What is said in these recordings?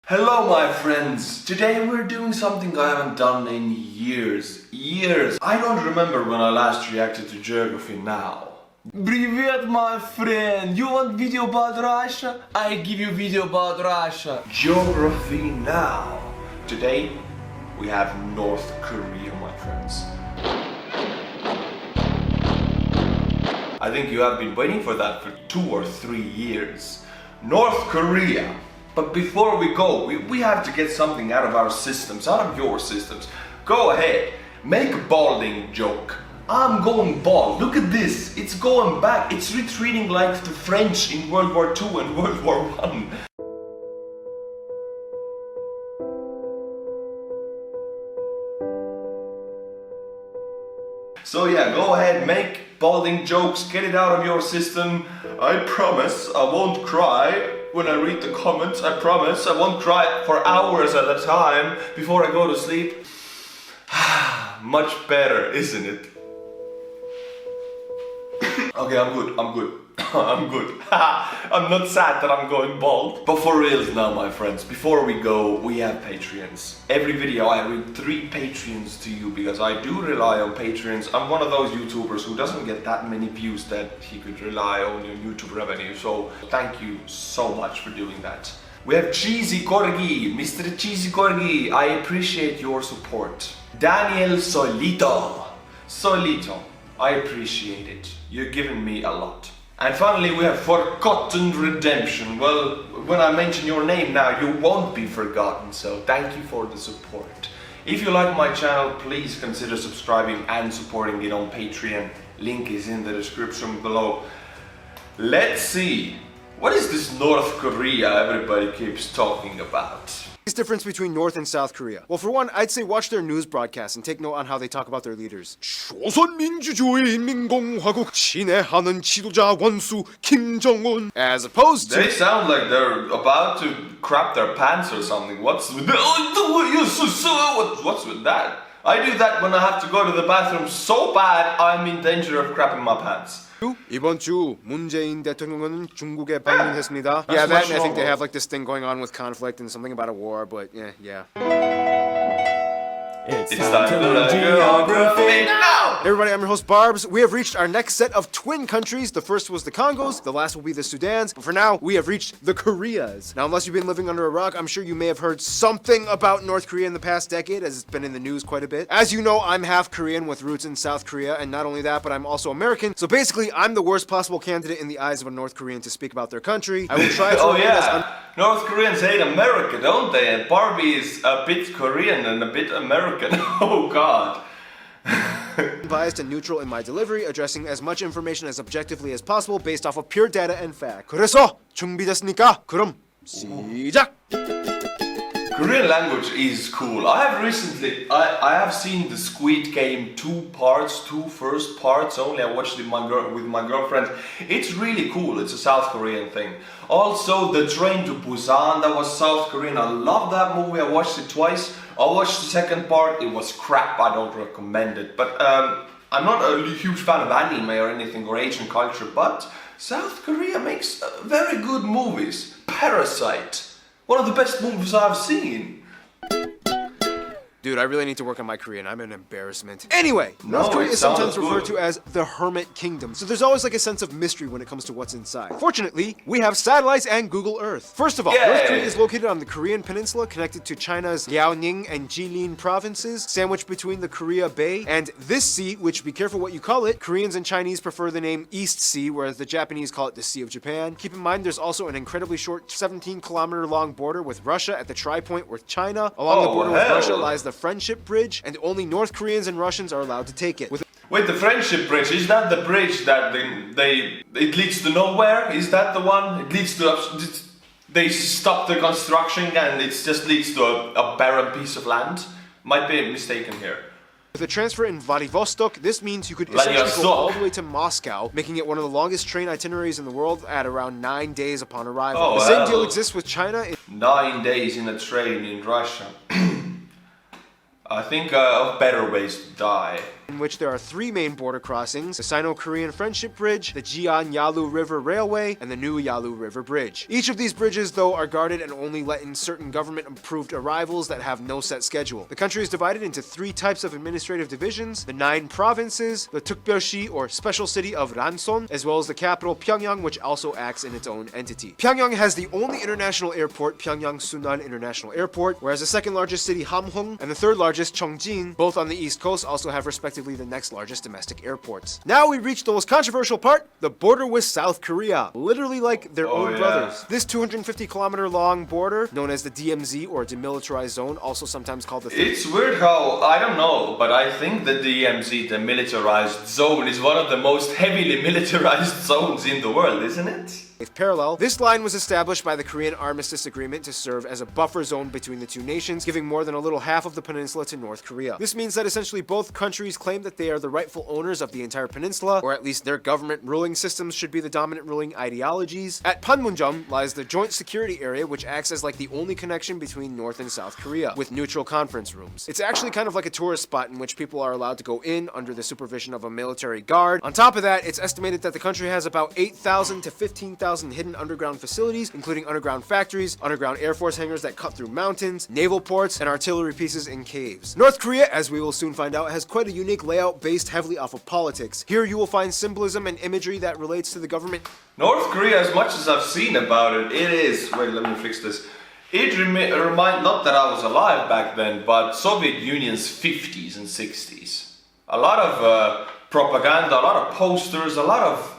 Hello my friends! Today we're doing something I haven't done in years. I don't remember when I last reacted to geography now. Привет, my friend! You want video about Russia? I give you video about Russia. Geography now. Today we have North Korea, my friends. I think you have been waiting for that for 2 or 3 years. North Korea. But before we go, we have to get something out of our systems, out of your systems. Go ahead, make a balding joke. I'm going bald. Look at this. It's going back. It's retreating like the French in World War II and World War I. So yeah, go ahead, make balding jokes, get it out of your system. I promise I won't cry when I read the comments. I promise I won't cry for hours at a time before I go to sleep. Much better, isn't it? Okay, I'm good. I'm good. I'm not sad that I'm going bald. But for reals now, my friends, before we go, we have Patreons. Every video I read 3 Patreons to you because I do rely on Patreons. I'm one of those YouTubers who doesn't get that many views that he could rely only on YouTube revenue. So thank you so much for doing that. We have Cheesy Corgi, Mr. Cheesy Corgi. I appreciate your support. Daniel Solito. I appreciate it. You're giving me a lot. And finally we have Forgotten Redemption. Well, when I mention your name now, you won't be forgotten, so thank you for the support. If you like my channel, please consider subscribing and supporting it on Patreon. Link is in the description below. Let's see. What is this North Korea everybody keeps talking about? What's the difference between North and South Korea? Well, for one, I'd say watch their news broadcasts and take note on how they talk about their leaders. 조선민주주의인민공화국 친애하는 지도자 원수 김정은. As opposed to... They sound like they're about to crap their pants or something. What's with what's with that? I do that when I have to go to the bathroom so bad I'm in danger of crapping my pants. 이번 주 문재인 대통령은 중국에 방문했습니다. Yeah, that and I think they have like this thing going on with conflict and something about a war, but yeah. It's time to learn geography now! Hey everybody, I'm your host Barbs. We have reached our next set of twin countries. The first was the Congos, the last will be the Sudans, but for now, we have reached the Koreas. Now, unless you've been living under a rock, I'm sure you may have heard something about North Korea in the past decade, as it's been in the news quite a bit. As you know, I'm half Korean with roots in South Korea, and not only that, but I'm also American, so basically, I'm the worst possible candidate in the eyes of a North Korean to speak about their country. I will try to oh yeah, North Koreans hate America, don't they? And Barbie is a bit Korean and a bit American. Oh God. Biased and neutral in my delivery, addressing as much information as objectively as possible based off of pure data and fact. 그래서 준비됐습니까? 그럼 시작! Korean language is cool. I have seen the Squid Game 2 first parts only. I watched it with my girlfriend. It's really cool. It's a South Korean thing. Also, The Train to Busan, that was South Korean. I love that movie. I watched it twice. I watched the second part. It was crap. I don't recommend it. But I'm not a huge fan of anime or anything or Asian culture. But South Korea makes very good movies. Parasite. One of the best movies I've seen. Dude, I really need to work on my Korean. I'm an embarrassment. Anyway, North Korea is sometimes referred to as the Hermit Kingdom, so there's always like a sense of mystery when it comes to what's inside. Fortunately, we have satellites and Google Earth. First of all, North Korea is located on the Korean Peninsula, connected to China's Liaoning and Jilin provinces, sandwiched between the Korea Bay and this sea, which, be careful what you call it. Koreans and Chinese prefer the name East Sea, whereas the Japanese call it the Sea of Japan. Keep in mind, there's also an incredibly short 17-kilometer long border with Russia at the tri-point with China. Along the border with Russia lies the Friendship Bridge, and only North Koreans and Russians are allowed to take it. Wait, the Friendship Bridge, is that the bridge that it leads to nowhere? Is that the one? It leads to they stop the construction and it just leads to a barren piece of land? Might be mistaken here. With a transfer in Vladivostok, this means you could essentially go all the way to Moscow, making it one of the longest train itineraries in the world at around 9 days upon arrival. The same deal exists with China. 9 days in a train in Russia. I think of better ways to die. In which there are three main border crossings: the Sino-Korean Friendship Bridge, the Jian-Yalu River Railway, and the New Yalu River Bridge. Each of these bridges, though, are guarded and only let in certain government-approved arrivals that have no set schedule. The country is divided into three types of administrative divisions: the 9 provinces, the Tukbyeol시 or special city of Ranson, as well as the capital Pyongyang, which also acts in its own entity. Pyongyang has the only international airport, Pyongyang Sunan International Airport, whereas the second largest city, Hamhung, and the third largest, Cheongjin, both on the east coast, also have respectively the next largest domestic airports. Now we reach the most controversial part, the border with South Korea. Literally like their own brothers. This 250-kilometer long border, known as the DMZ or Demilitarized Zone, also sometimes called the... It's weird how, I don't know, but I think the DMZ, the Militarized Zone, is one of the most heavily militarized zones in the world, isn't it? Parallel. This line was established by the Korean Armistice Agreement to serve as a buffer zone between the two nations, giving more than a little half of the peninsula to North Korea. This means that essentially both countries claim that they are the rightful owners of the entire peninsula, or at least their government ruling systems should be the dominant ruling ideologies. At Panmunjom lies the Joint Security Area, which acts as like the only connection between North and South Korea, with neutral conference rooms. It's actually kind of like a tourist spot in which people are allowed to go in under the supervision of a military guard. On top of that, it's estimated that the country has about 8,000 to 15,000 hidden underground facilities, including underground factories, underground Air Force hangars that cut through mountains, naval ports, and artillery pieces in caves. North Korea, as we will soon find out, has quite a unique layout based heavily off of politics. Here you will find symbolism and imagery that relates to the government. North Korea, as much as I've seen about it, it is... Wait, let me fix this. It remind not that I was alive back then, but Soviet Union's 50s and 60s. A lot of propaganda, a lot of posters, a lot of...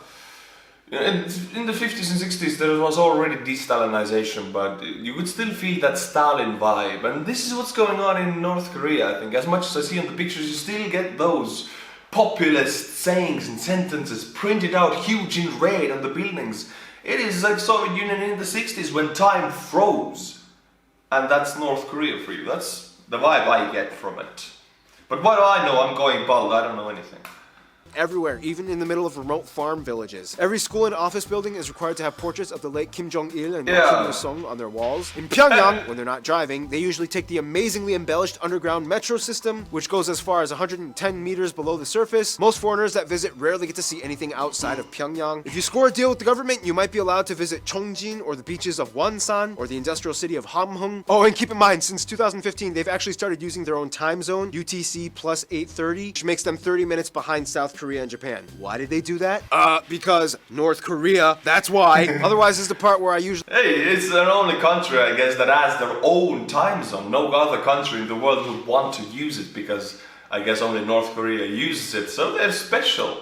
In the 50s and 60s there was already de-Stalinization, but you could still feel that Stalin vibe. And this is what's going on in North Korea, I think. As much as I see in the pictures, you still get those populist sayings and sentences printed out huge in red on the buildings. It is like Soviet Union in the 60s when time froze. And that's North Korea for you. That's the vibe I get from it. But what do I know? I'm going bald. I don't know anything. Everywhere, even in the middle of remote farm villages. Every school and office building is required to have portraits of the late Kim Jong-il and Kim Il-sung on their walls. In Pyongyang, when they're not driving, they usually take the amazingly embellished underground metro system, which goes as far as 110 meters below the surface. Most foreigners that visit rarely get to see anything outside of Pyongyang. If you score a deal with the government, you might be allowed to visit Cheongjin or the beaches of Wonsan or the industrial city of Hamhung. Oh, and keep in mind, since 2015, they've actually started using their own time zone, UTC plus 8:30, which makes them 30 minutes behind South Korea and Japan. Why did they do that? Because North Korea, that's why. Otherwise, is the part where I usually... Hey, it's the only country, I guess, that has their own time zone. No other country in the world would want to use it because I guess only North Korea uses it, so they're special.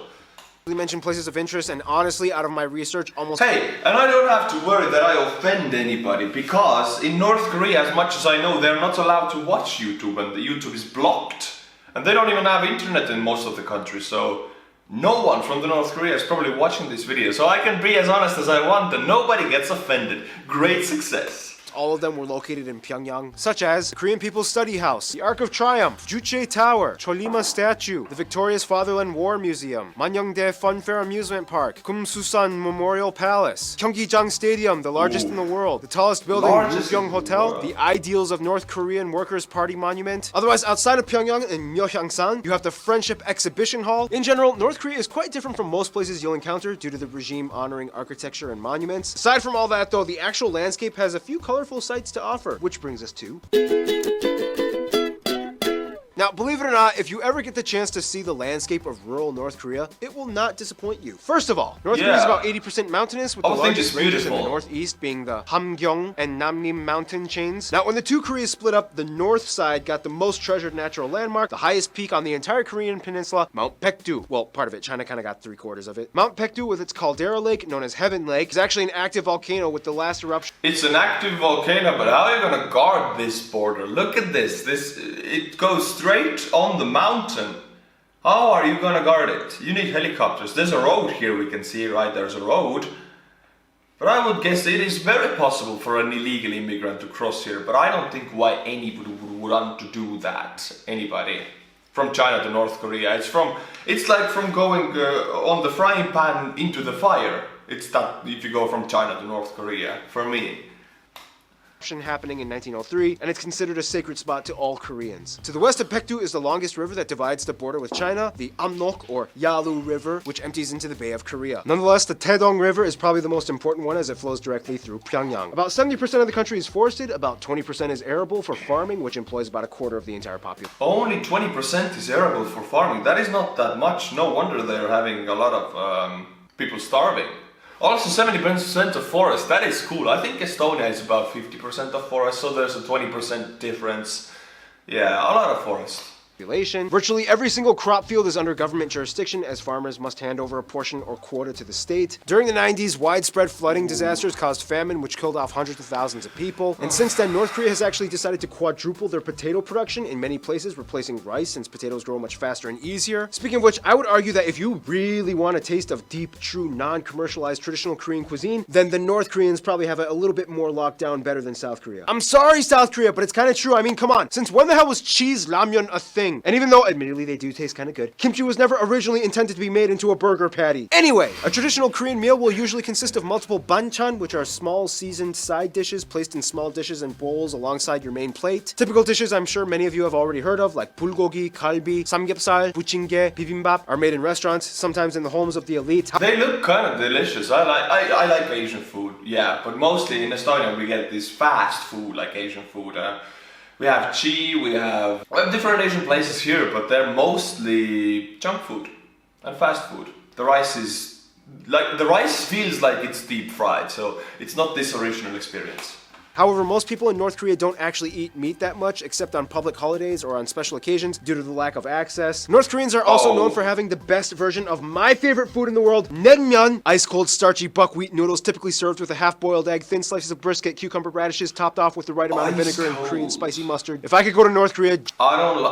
Mention places of interest, and honestly, out of my research, almost... Hey, and I don't have to worry that I offend anybody, because in North Korea, as much as I know, they're not allowed to watch YouTube, and the YouTube is blocked. And they don't even have internet in most of the country, so no one from the North Korea is probably watching this video, so I can be as honest as I want and nobody gets offended. Great success. All of them were located in Pyongyang, such as the Korean People's Study House, the Arc of Triumph, Juche Tower, Cholima Statue, the Victorious Fatherland War Museum, Manyongdae Funfair Amusement Park, Kumsusan Memorial Palace, Gyeongjang Stadium, the largest in the world, the tallest building, Ryugyong Hotel, the Ideals of North Korean Workers' Party Monument. Otherwise, outside of Pyongyang in Myeongsan, you have the Friendship Exhibition Hall. In general, North Korea is quite different from most places you'll encounter due to the regime honoring architecture and monuments. Aside from all that though, the actual landscape has a few colorful sights to offer, which brings us to... Now, believe it or not, if you ever get the chance to see the landscape of rural North Korea, it will not disappoint you. First of all, North Korea is about 80% mountainous, with the largest ranges in the northeast being the Hamgyong and Namnim mountain chains. Now, when the two Koreas split up, the north side got the most treasured natural landmark, the highest peak on the entire Korean peninsula, Mount Paektu. Well, part of it. China kind of got 3/4 of it. Mount Paektu, with its caldera lake, known as Heaven Lake, is actually an active volcano with the last eruption. It's an active volcano, but how are you gonna guard this border? Look at this. It goes straight on the mountain. How are you gonna guard it? You need helicopters. There's a road here we can see, right? There's a road. But I would guess it is very possible for an illegal immigrant to cross here, but I don't think why anybody would want to do that. Anybody. From China to North Korea. It's like from going on the frying pan into the fire. It's that if you go from China to North Korea, for me. happening in 1903, and it's considered a sacred spot to all Koreans. To the west of Paektu is the longest river that divides the border with China, the Amnok or Yalu River, which empties into the Bay of Korea. Nonetheless, the Taedong River is probably the most important one as it flows directly through Pyongyang. About 70% of the country is forested, about 20% is arable for farming, which employs about a quarter of the entire population. Only 20% is arable for farming. That is not that much. No wonder they're having a lot of people starving. Also 70% of forest, that is cool. I think Estonia is about 50% of forest, so there's a 20% difference. Yeah, a lot of forest. Virtually every single crop field is under government jurisdiction, as farmers must hand over a portion or quota to the state. During the 90s, widespread flooding disasters caused famine, which killed off hundreds of thousands of people. And since then, North Korea has actually decided to quadruple their potato production in many places, replacing rice since potatoes grow much faster and easier. Speaking of which, I would argue that if you really want a taste of deep, true, non-commercialized traditional Korean cuisine, then the North Koreans probably have it a little bit more locked down better than South Korea. I'm sorry, South Korea, but it's kind of true. I mean, come on. Since when the hell was cheese ramyun a thing? And even though, admittedly, they do taste kind of good, kimchi was never originally intended to be made into a burger patty. Anyway, a traditional Korean meal will usually consist of multiple banchan, which are small seasoned side dishes placed in small dishes and bowls alongside your main plate. Typical dishes I'm sure many of you have already heard of, like bulgogi, kalbi, samgyeopsal, buchingge, bibimbap, are made in restaurants, sometimes in the homes of the elite. They look kind of delicious. I like Asian food, yeah, but mostly in Estonia we get this fast food, like Asian food. We have we have different Asian places here, but they're mostly junk food and fast food. The rice feels like it's deep fried, so it's not this original experience. However, most people in North Korea don't actually eat meat that much, except on public holidays or on special occasions due to the lack of access. North Koreans are also known for having the best version of my favorite food in the world, naengmyeon, ice-cold starchy buckwheat noodles typically served with a half-boiled egg, thin slices of brisket, cucumber radishes, topped off with the right amount of vinegar and Korean spicy mustard. If I could go to North Korea... I don't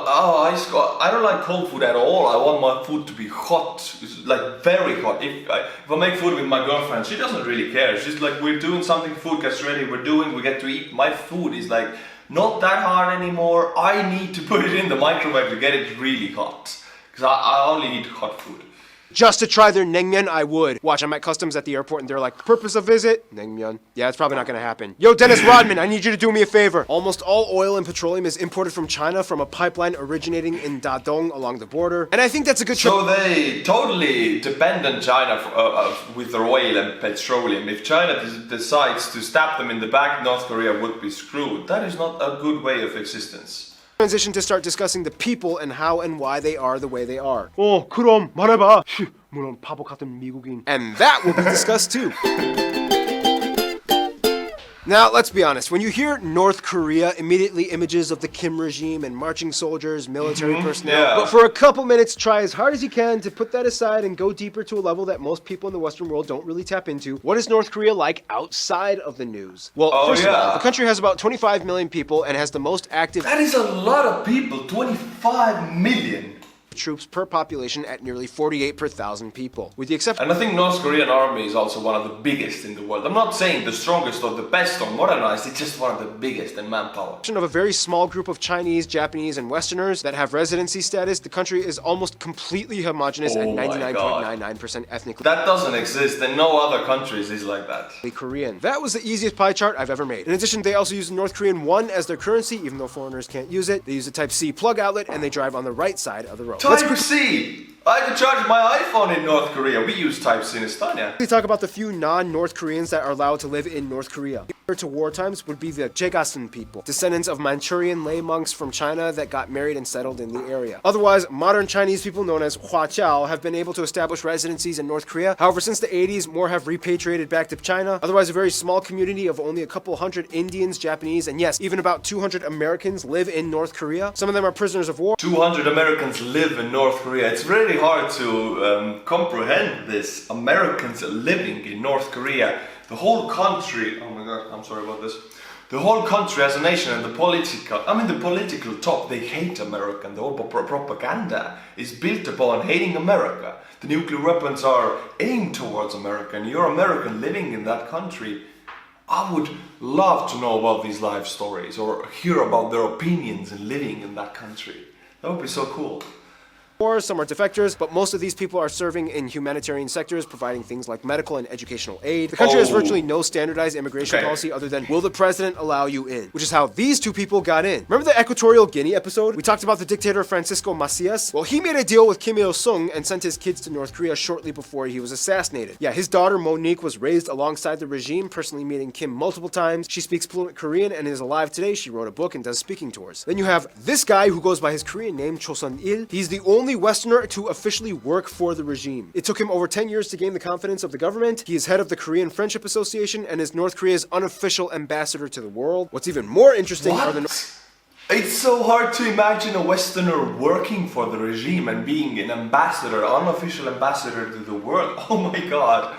like cold food at all. I want my food to be hot, like very hot. If I make food with my girlfriend, she doesn't really care. She's like, we're doing something, food gets ready, we get to eat. My food is like not that hard anymore. I need to put it in the microwave to get it really hot, because I only eat hot food. Just to try their naengmyeon, I would. Watch, I'm at customs at the airport and they're like, purpose of visit? Naengmyeon. Yeah, it's probably not gonna happen. Yo, Dennis Rodman, I need you to do me a favor. Almost all oil and petroleum is imported from China from a pipeline originating in Dadong along the border. And I think that's a good So they totally depend on China with their oil and petroleum. If China decides to stab them in the back, North Korea would be screwed. That is not a good way of existence. Transition to start discussing the people and how and why they are the way they are. 그럼 말해봐. 물론 바보 같은 미국인. And that will be discussed too. Now, let's be honest, when you hear North Korea, immediately images of the Kim regime and marching soldiers, military personnel. Yeah. But for a couple minutes, try as hard as you can to put that aside and go deeper to a level that most people in the Western world don't really tap into. What is North Korea like outside of the news? Well, first of all, the country has about 25 million people and has the most active... That is a lot of people, 25 million. Troops per population at nearly 48 per thousand people, with the exception. And I think North Korean army is also one of the biggest in the world. I'm not saying the strongest or the best or modernized, it's just one of the biggest in manpower. Of a very small group of Chinese, Japanese, and Westerners that have residency status, the country is almost completely homogenous at 99.99% ethnically. That doesn't exist, and no other countries is like that. Korean. That was the easiest pie chart I've ever made. In addition, they also use the North Korean won as their currency, even though foreigners can't use it. They use a Type-C plug outlet, and they drive on the right side of the road. Type-C! I can charge my iPhone in North Korea. We use Type-C in Estonia. We talk about the few non-North Koreans that are allowed to live in North Korea. To war times would be the Jegasun people, descendants of Manchurian lay monks from China that got married and settled in the area. Otherwise, modern Chinese people known as Huaqiao have been able to establish residencies in North Korea. However, since the 80s, more have repatriated back to China. Otherwise, a very small community of only a couple hundred Indians, Japanese, and yes, even about 200 Americans live in North Korea. Some of them are prisoners of war. 200 Americans live in North Korea. It's really hard to comprehend this. Americans living in North Korea. The whole country, oh my god, I'm sorry about this. The whole country as a nation and the political top, they hate America. And the whole propaganda is built upon hating America. The nuclear weapons are aimed towards America, and you're American living in that country. I would love to know about these life stories or hear about their opinions in living in that country. That would be so cool. Or some are defectors, but most of these people are serving in humanitarian sectors, providing things like medical and educational aid. The country has virtually no standardized immigration policy other than, will the president allow you in? Which is how these two people got in. Remember the Equatorial Guinea episode? We talked about the dictator Francisco Macias? Well, he made a deal with Kim Il-sung and sent his kids to North Korea shortly before he was assassinated. Yeah, his daughter Monique was raised alongside the regime, personally meeting Kim multiple times. She speaks fluent Korean and is alive today. She wrote a book and does speaking tours. Then you have this guy who goes by his Korean name, Chosun-il. He's the only Westerner to officially work for the regime. It took him over 10 years to gain the confidence of the government. He is head of the Korean Friendship Association and is North Korea's unofficial ambassador to the world. What's even more interesting are the... It's so hard to imagine a Westerner working for the regime and being an ambassador, unofficial ambassador to the world. Oh my god.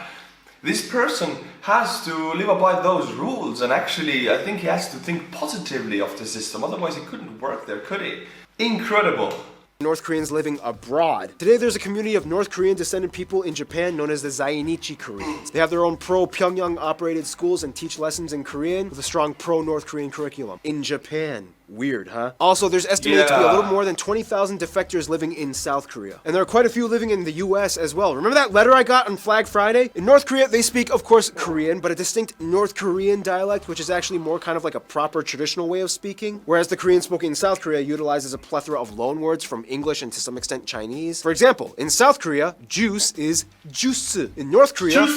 This person has to live by those rules, and actually I think he has to think positively of the system, otherwise he couldn't work there, could he? Incredible. North Koreans living abroad. Today there's a community of North Korean descended people in Japan known as the Zainichi Koreans. They have their own pro-Pyongyang operated schools and teach lessons in Korean with a strong pro-North Korean curriculum. In Japan. Weird, huh? Also, there's estimated to be a little more than 20,000 defectors living in South Korea. And there are quite a few living in the US as well. Remember that letter I got on Flag Friday? In North Korea, they speak, of course, Korean, but a distinct North Korean dialect, which is actually more kind of like a proper traditional way of speaking. Whereas the Korean spoken in South Korea utilizes a plethora of loanwords from English and to some extent Chinese. For example, in South Korea, juice is juice. In North Korea...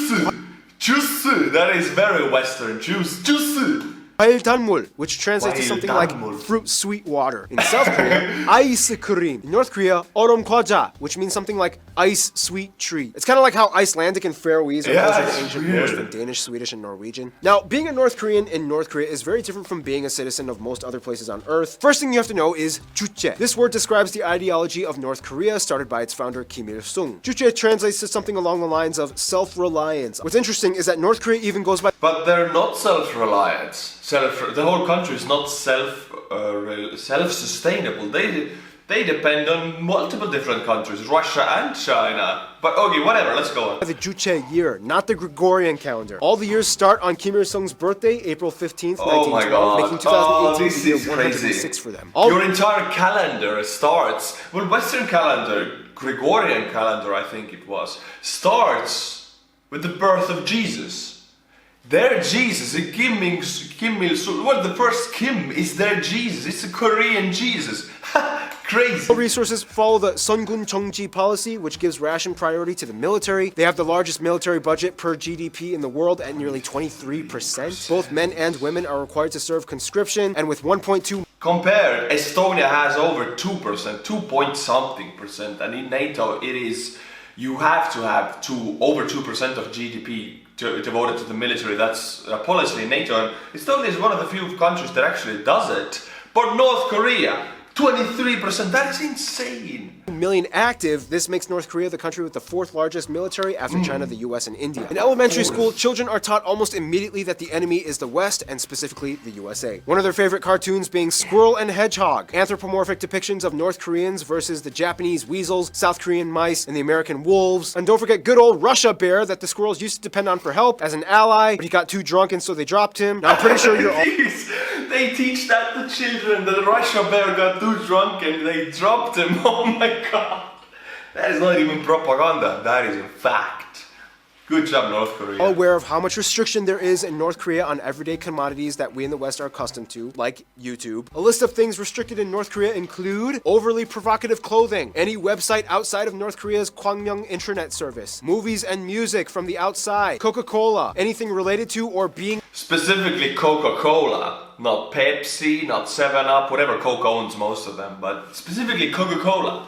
Juice! That is very Western. Juice! 과일단물, which translates to something like fruit sweet water. In South Korea, ice cream. In North Korea, 얼음 과자, which means something like ice sweet treat. It's kind of like how Icelandic and Faroese are closer to ancient Norse than Danish, Swedish, and Norwegian. Now, being a North Korean in North Korea is very different from being a citizen of most other places on Earth. First thing you have to know is 주체. This word describes the ideology of North Korea, started by its founder Kim Il-sung. 주체 translates to something along the lines of self-reliance. What's interesting is that North Korea even goes by... But they're not self-reliant. The whole country is not self-sustainable. They depend on multiple different countries, Russia and China. But okay, whatever, let's go on. The Juche year, not the Gregorian calendar. All the years start on Kim Il-sung's birthday, April 15th, 1912, making 2018 the year 106 for them. Your entire calendar starts, well, Western calendar, Gregorian calendar I think it was, starts with the birth of Jesus. Their Jesus, Kim Il-sung, well, the first Kim is their Jesus. It's a Korean Jesus. Crazy. Resources follow the Sungun Cheongji policy, which gives ration priority to the military. They have the largest military budget per GDP in the world at nearly 23%. Both men and women are required to serve conscription, and with 1.2 compared, Estonia has over 2%, 2 point something percent, and in NATO it is, you have to have over 2% of GDP devoted to the military. That's a policy in NATO, and Estonia is one of the few countries that actually does it. But North Korea, 23%, that is insane. Million active, this makes North Korea the country with the 4th largest military after China, the US, and India. In elementary school, children are taught almost immediately that the enemy is the West, and specifically the USA. One of their favorite cartoons being Squirrel and Hedgehog, anthropomorphic depictions of North Koreans versus the Japanese weasels, South Korean mice, and the American wolves. And don't forget good old Russia Bear that the squirrels used to depend on for help as an ally, but he got too drunk and so they dropped him. Now I'm pretty sure you're all... They teach that to children, that Russia Bear got too drunk and they dropped him. Oh my god. That is not even propaganda, that is a fact. Good job, North Korea. Aware of how much restriction there is in North Korea on everyday commodities that we in the West are accustomed to, like YouTube. A list of things restricted in North Korea include overly provocative clothing, any website outside of North Korea's Kwangmyeong internet service, movies and music from the outside, Coca-Cola, anything related to or being... Specifically Coca-Cola, not Pepsi, not 7-Up, whatever. Coke owns most of them, but specifically Coca-Cola.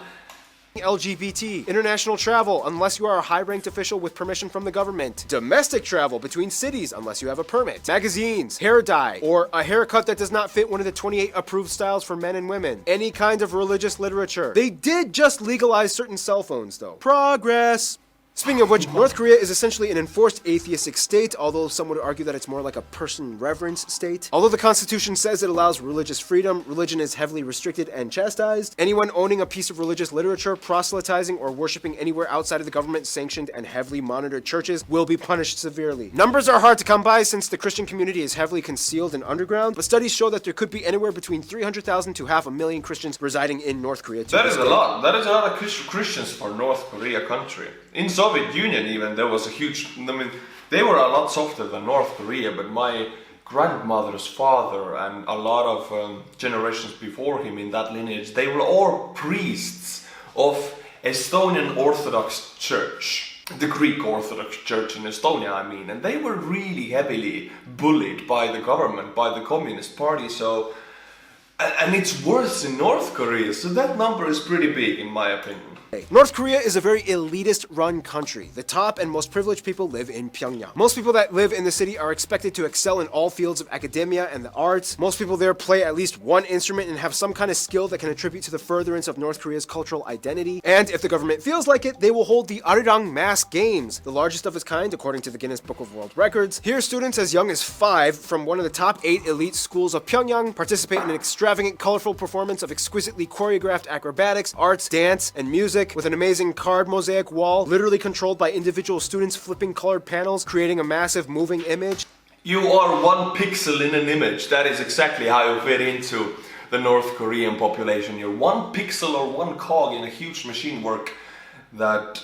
LGBT, international travel unless you are a high-ranked official with permission from the government, domestic travel between cities unless you have a permit, magazines, hair dye, or a haircut that does not fit one of the 28 approved styles for men and women, any kind of religious literature. They did just legalize certain cell phones though. Progress! Speaking of which, North Korea is essentially an enforced atheistic state, although some would argue that it's more like a person reverence state. Although the constitution says it allows religious freedom, religion is heavily restricted and chastised. Anyone owning a piece of religious literature, proselytizing, or worshipping anywhere outside of the government-sanctioned and heavily monitored churches will be punished severely. Numbers are hard to come by since the Christian community is heavily concealed and underground, but studies show that there could be anywhere between 300,000 to 500,000 Christians residing in North Korea. That is a lot. That is a lot of Christians for North Korea country. In Soviet Union even, there was a huge, they were a lot softer than North Korea, but my grandmother's father and a lot of generations before him in that lineage, they were all priests of Estonian Orthodox Church. The Greek Orthodox Church in Estonia, I mean, and they were really heavily bullied by the government, by the Communist Party, so, and it's worse in North Korea, so that number is pretty big in my opinion. North Korea is a very elitist-run country. The top and most privileged people live in Pyongyang. Most people that live in the city are expected to excel in all fields of academia and the arts. Most people there play at least one instrument and have some kind of skill that can attribute to the furtherance of North Korea's cultural identity. And if the government feels like it, they will hold the Arirang Mass Games, the largest of its kind according to the Guinness Book of World Records. Here, students as young as 5 from one of the top 8 elite schools of Pyongyang participate in an extravagant, colorful performance of exquisitely choreographed acrobatics, arts, dance, and music, with an amazing card mosaic wall, literally controlled by individual students flipping colored panels, creating a massive moving image. You are 1 pixel in an image. That is exactly how you fit into the North Korean population. You're 1 pixel or 1 cog in a huge machine work that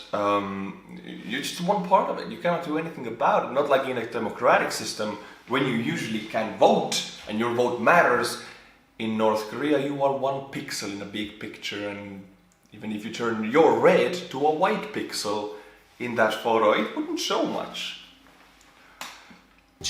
you're just one part of it. You cannot do anything about it. Not like in a democratic system when you usually can vote and your vote matters. In North Korea, you are 1 pixel in a big picture, and even if you turn your red to a white pixel in that photo, it wouldn't show much.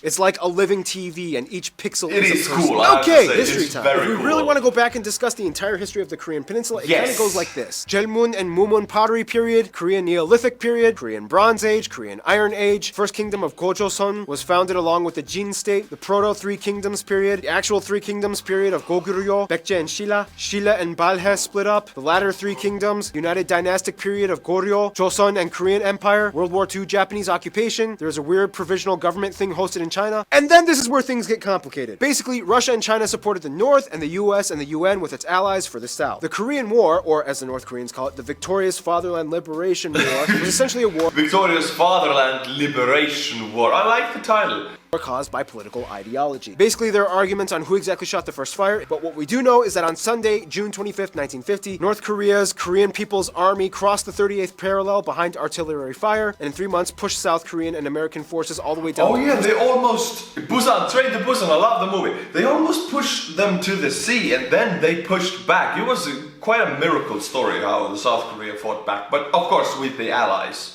It's like a living TV, and each pixel is a person. Cool. Okay, history time. If we cool. really want to go back and discuss the entire history of the Korean Peninsula, it kind of goes like this. Jelmun and Mumon Pottery Period, Korean Neolithic Period, Korean Bronze Age, Korean Iron Age, First Kingdom of Gojoseon was founded along with the Jin State, the Proto Three Kingdoms Period, the actual Three Kingdoms Period of Goguryeo, Baekje and Shilla, Shilla and Balhae split up, the latter Three Kingdoms, United Dynastic Period of Goryeo, Joseon and Korean Empire, World War II Japanese occupation, there's a weird provisional government thing hosted in China, and then this is where things get complicated. Basically, Russia and China supported the North, and the US and the UN with its allies for the South. The Korean War, or as the North Koreans call it, the Victorious Fatherland Liberation War, was essentially a war Victorious Fatherland Liberation War. I like the title. Caused by political ideology. Basically, there are arguments on who exactly shot the first fire, but what we do know is that on Sunday, June 25th, 1950, North Korea's Korean People's Army crossed the 38th parallel behind artillery fire, and in 3 months pushed South Korean and American forces all the way down. Oh yeah, they almost... Busan, Train to Busan, I love the movie. They almost pushed them to the sea, and then they pushed back. It was quite a miracle story how the South Korea fought back, but of course with the allies.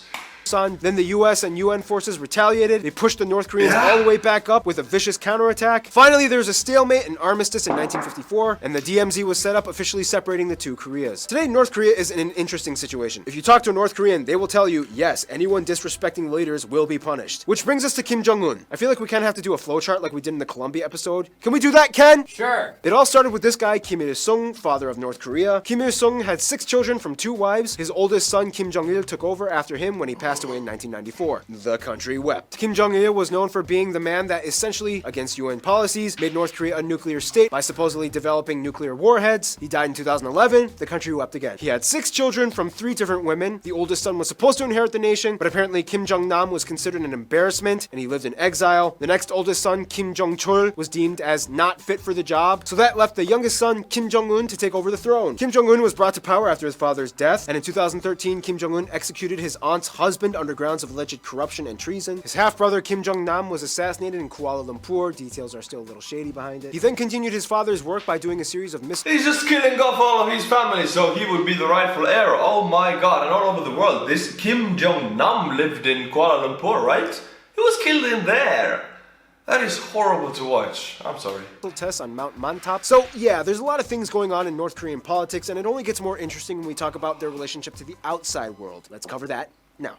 Then the US and UN forces retaliated. They pushed the North Koreans all the way back up with a vicious counterattack. Finally, there was a stalemate and armistice in 1954, and the DMZ was set up, officially separating the two Koreas. Today, North Korea is in an interesting situation. If you talk to a North Korean, they will tell you, yes, anyone disrespecting leaders will be punished. Which brings us to Kim Jong-un. I feel like we kind of have to do a flowchart like we did in the Colombia episode. Can we do that, Ken? Sure. It all started with this guy, Kim Il-sung, father of North Korea. Kim Il-sung had 6 children from 2 wives. His oldest son, Kim Jong-il, took over after him when he passed away in 1994. The country wept. Kim Jong-il was known for being the man that essentially, against UN policies, made North Korea a nuclear state by supposedly developing nuclear warheads. He died in 2011. The country wept again. He had 6 children from 3 different women. The oldest son was supposed to inherit the nation, but apparently Kim Jong-nam was considered an embarrassment, and he lived in exile. The next oldest son, Kim Jong-chul, was deemed as not fit for the job, so that left the youngest son, Kim Jong-un, to take over the throne. Kim Jong-un was brought to power after his father's death, and in 2013, Kim Jong-un executed his aunt's husband under grounds of alleged corruption and treason. His half-brother Kim Jong-nam was assassinated in Kuala Lumpur. Details are still a little shady behind it. He then continued his father's work by doing a series of He's just killing off all of his family so he would be the rightful heir. Oh my god, and all over the world. This Kim Jong-nam lived in Kuala Lumpur, right? He was killed in there. That is horrible to watch. I'm sorry. tests on Mount Mantap. So yeah, there's a lot of things going on in North Korean politics, and it only gets more interesting when we talk about their relationship to the outside world. Let's cover that now.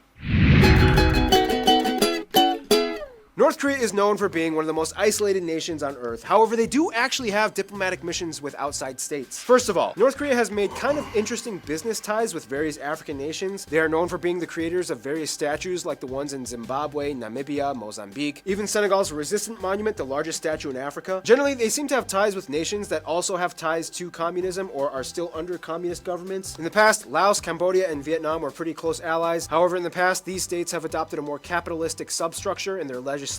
North Korea is known for being one of the most isolated nations on Earth. However, they do actually have diplomatic missions with outside states. First of all, North Korea has made kind of interesting business ties with various African nations. They are known for being the creators of various statues like the ones in Zimbabwe, Namibia, Mozambique, even Senegal's Resistance Monument, the largest statue in Africa. Generally, they seem to have ties with nations that also have ties to communism or are still under communist governments. In the past, Laos, Cambodia, and Vietnam were pretty close allies. However, in the past, these states have adopted a more capitalistic substructure in their legislations,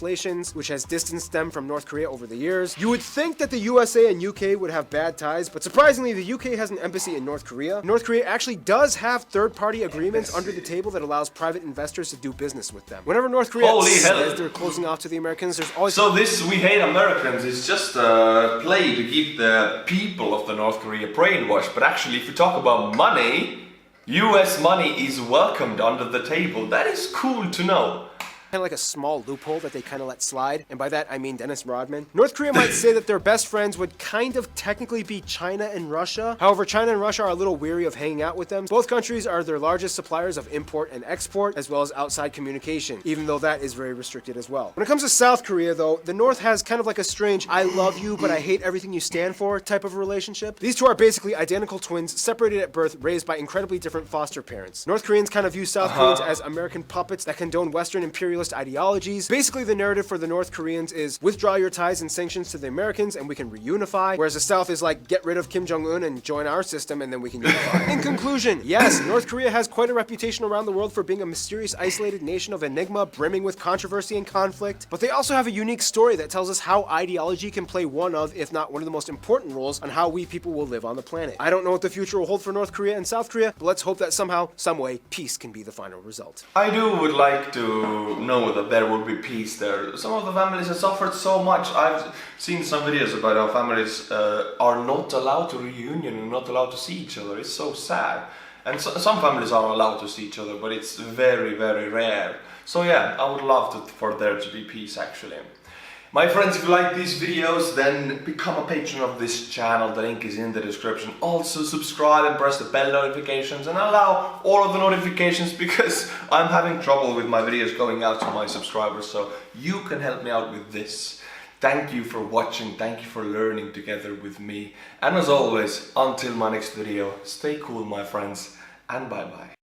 which has distanced them from North Korea over the years. You would think that the USA and UK would have bad ties, but surprisingly, the UK has an embassy in North Korea. North Korea actually does have third-party agreements under the table that allows private investors to do business with them. Whenever North Korea says they're closing off to the Americans, there's always... So this "we hate Americans" is just a play to keep the people of the North Korea brainwashed, but actually if you talk about money, US money is welcomed under the table. That is cool to know. Kind of like a small loophole that they kind of let slide, and by that I mean Dennis Rodman. North Korea might say that their best friends would kind of technically be China and Russia. However, China and Russia are a little weary of hanging out with them. Both countries are their largest suppliers of import and export, as well as outside communication, even though that is very restricted as well. When it comes to South Korea, though, the North has kind of like a strange "I love you, but I hate everything you stand for" type of relationship. These two are basically identical twins, separated at birth, raised by incredibly different foster parents. North Koreans kind of view South Koreans as American puppets that condone Western imperialist ideologies. Basically, the narrative for the North Koreans is withdraw your ties and sanctions to the Americans and we can reunify, whereas the South is like get rid of Kim Jong-un and join our system and then we can unify. In conclusion, yes, North Korea has quite a reputation around the world for being a mysterious, isolated nation of enigma, brimming with controversy and conflict, but they also have a unique story that tells us how ideology can play one of, if not one of the most important roles on how we people will live on the planet. I don't know what the future will hold for North Korea and South Korea, but let's hope that somehow, some way, peace can be the final result. I would like to know that there will be peace there. Some of the families have suffered so much. I've seen some videos about how families are not allowed to reunion and not allowed to see each other. It's so sad. And some families are allowed to see each other, but it's very, very rare. So yeah, I would love for there to be peace actually. My friends, if you like these videos, then become a patron of this channel. The link is in the description. Also subscribe and press the bell notifications and allow all of the notifications because I'm having trouble with my videos going out to my subscribers. So you can help me out with this. Thank you for watching. Thank you for learning together with me. And as always, until my next video, stay cool my friends and bye bye.